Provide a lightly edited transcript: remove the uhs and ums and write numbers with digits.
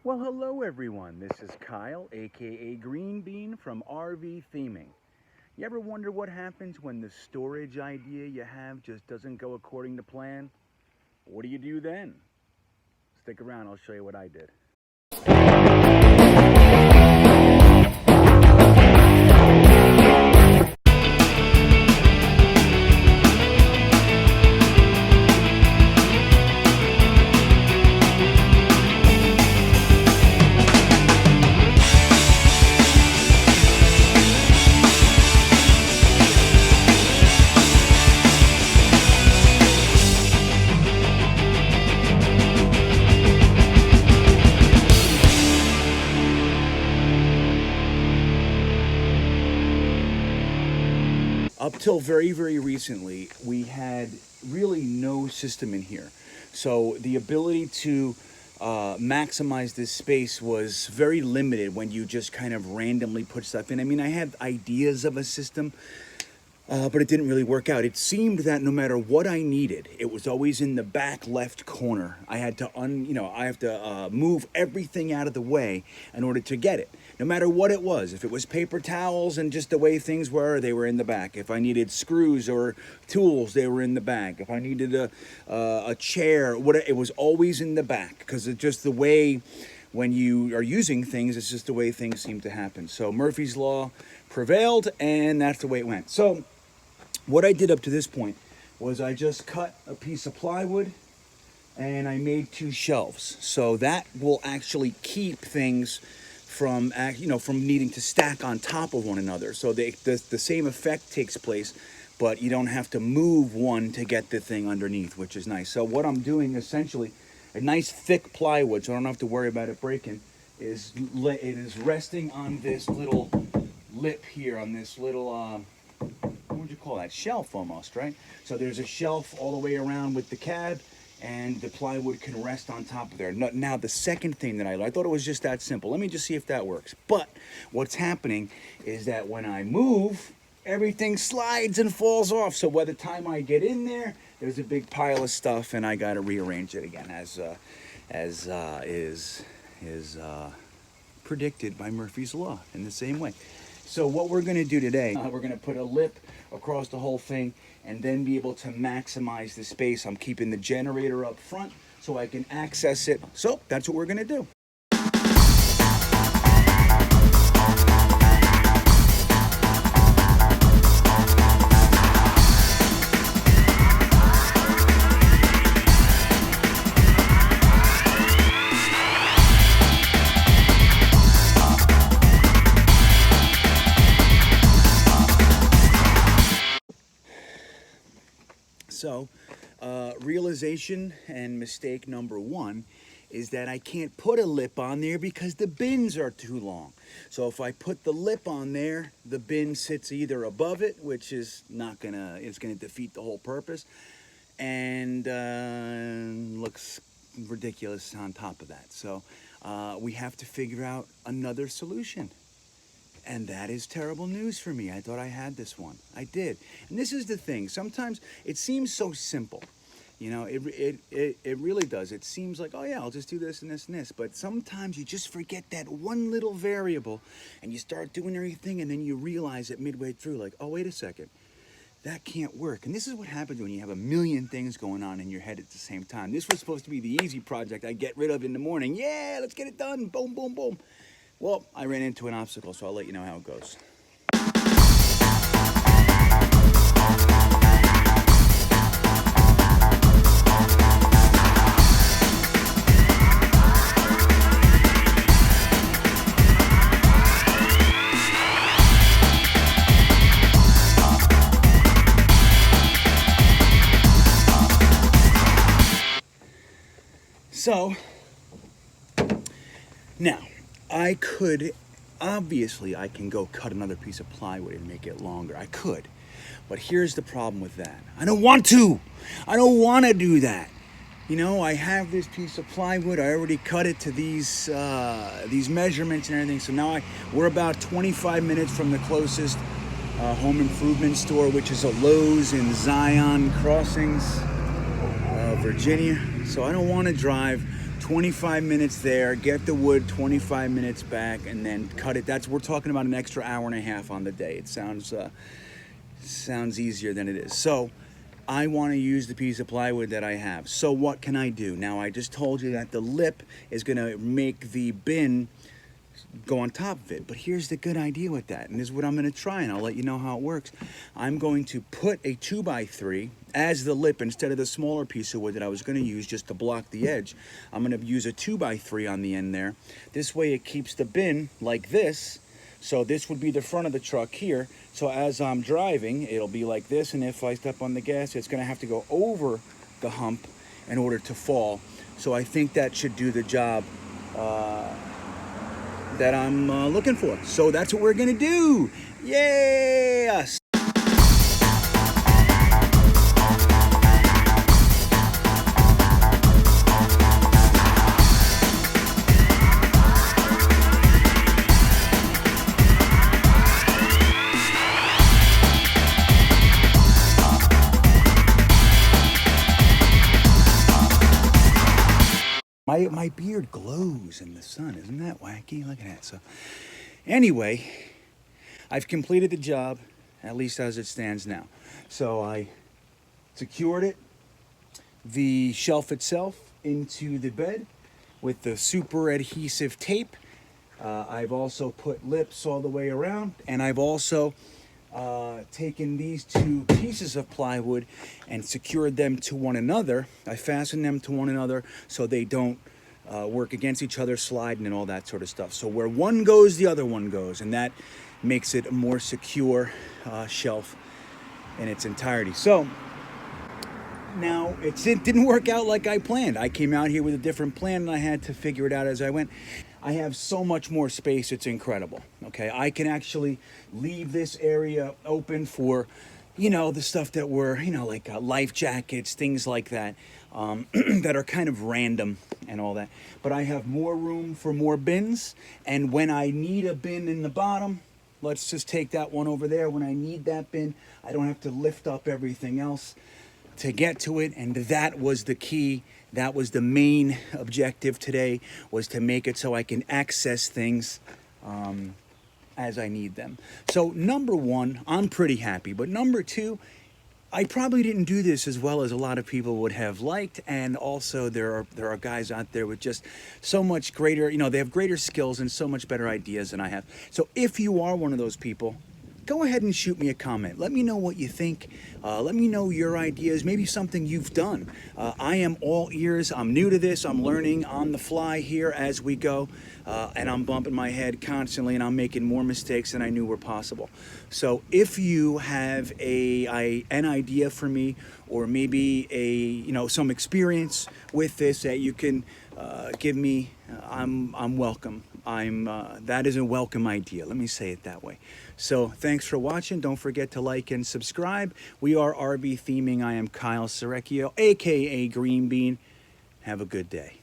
Well, hello everyone. This is Kyle, aka Green Bean from RV Theming. You ever wonder what happens when the storage idea you have just doesn't go according to plan? What do you do then? Stick around, I'll show you what I did. Up till very, very recently, we had really no system in here. So the ability to maximize this space was very limited when you just kind of randomly put stuff in. I mean, I had ideas of a system, but it didn't really work out. It seemed that no matter what I needed, it was always in the back left corner. I had to move everything out of the way in order to get it. No matter what it was, if it was paper towels and just the way things were, they were in the back. If I needed screws or tools, they were in the back. If I needed a chair, it was always in the back, because it's just the way when you are using things, it's just the way things seem to happen. So Murphy's Law prevailed, and that's the way it went. So what I did up to this point was I just cut a piece of plywood and I made two shelves. So that will actually keep things from needing to stack on top of one another. So the same effect takes place, but you don't have to move one to get the thing underneath, which is nice. So what I'm doing essentially, a nice thick plywood, so I don't have to worry about it breaking, it is resting on this little lip here, on this little what would you call that? Shelf almost, right? So there's a shelf all the way around with the cab, and the plywood can rest on top of there. Now the second thing that I thought it was just that simple. Let me just see if that works. But what's happening is that when I move, everything slides and falls off. So by the time I get in there, there's a big pile of stuff, and I got to rearrange it again, as is predicted by Murphy's Law in the same way. So what we're going to do today, we're going to put a lip across the whole thing and then be able to maximize the space. I'm keeping the generator up front so I can access it. So that's what we're going to do. So, realization and mistake number one is that I can't put a lip on there because the bins are too long. So if I put the lip on there, the bin sits either above it, which is it's gonna defeat the whole purpose, and looks ridiculous on top of that. So we have to figure out another solution. And that is terrible news for me. I thought I had this one. I did. And this is the thing. Sometimes it seems so simple. You know, it really does. It seems like, oh yeah, I'll just do this and this and this. But sometimes you just forget that one little variable and you start doing everything, and then you realize it midway through, like, oh, wait a second. That can't work. And this is what happens when you have a million things going on in your head at the same time. This was supposed to be the easy project I get rid of in the morning. Yeah, let's get it done. Boom, boom, boom. Well, I ran into an obstacle, so I'll let you know how it goes. So, now, I can go cut another piece of plywood and make it longer. I could. But here's the problem with that. I don't want to. I don't want to do that. You know, I have this piece of plywood. I already cut it to these measurements and everything. So now we're about 25 minutes from the closest home improvement store, which is a Lowe's in Zion Crossings, Virginia. So I don't want to drive 25 minutes there, get the wood, 25 minutes back, and then cut it. We're talking about an extra hour and a half on the day. It sounds easier than it is. So I want to use the piece of plywood that I have. So what can I do? Now, I just told you that the lip is going to make the bin go on top of it. But here's the good idea with that, and this is what I'm going to try, and I'll let you know how it works. I'm going to put a 2x3 as the lip instead of the smaller piece of wood that I was going to use just to block the edge. I'm going to use a 2x3 on the end there. This way it keeps the bin like this. So this would be the front of the truck here. So as I'm driving, it'll be like this, and if I step on the gas, it's going to have to go over the hump in order to fall. So I think that should do the job that I'm looking for. So that's what we're gonna do. Yay! My beard glows in the sun. Isn't that wacky? Look at that. So anyway, I've completed the job, at least as it stands now. So I secured it, the shelf itself, into the bed with the super adhesive tape. I've also put lips all the way around, and I've also taken these two pieces of plywood and secured them to one another. I fastened them to one another so they don't work against each other, sliding and all that sort of stuff. So where one goes, the other one goes, and that makes it a more secure shelf in its entirety. So now it didn't work out like I planned. I came out here with a different plan, and I had to figure it out as I went. I have so much more space, it's incredible. Okay, I can actually leave this area open for, the stuff that were, like life jackets, things like that, that are kind of random and all that. But I have more room for more bins, and when I need a bin in the bottom, let's just take that one over there. When I need that bin, I don't have to lift up everything else to get to it, and that was the key. That was the main objective today, was to make it so I can access things as I need them. So number one, I'm pretty happy. But number two, I probably didn't do this as well as a lot of people would have liked, and also there are guys out there with just so much greater, they have greater skills and so much better ideas than I have. So if you are one of those people, go ahead and shoot me a comment. Let me know what you think. Let me know your ideas, maybe something you've done. I am all ears. I'm new to this. I'm learning on the fly here as we go. And I'm bumping my head constantly, and I'm making more mistakes than I knew were possible. So if you have an idea for me, or maybe some experience with this that you can give me, I'm welcome. That is a welcome idea. Let me say it that way. So thanks for watching. Don't forget to like and subscribe. We are RV Theming. I am Kyle Serecchio, aka Green Bean. Have a good day.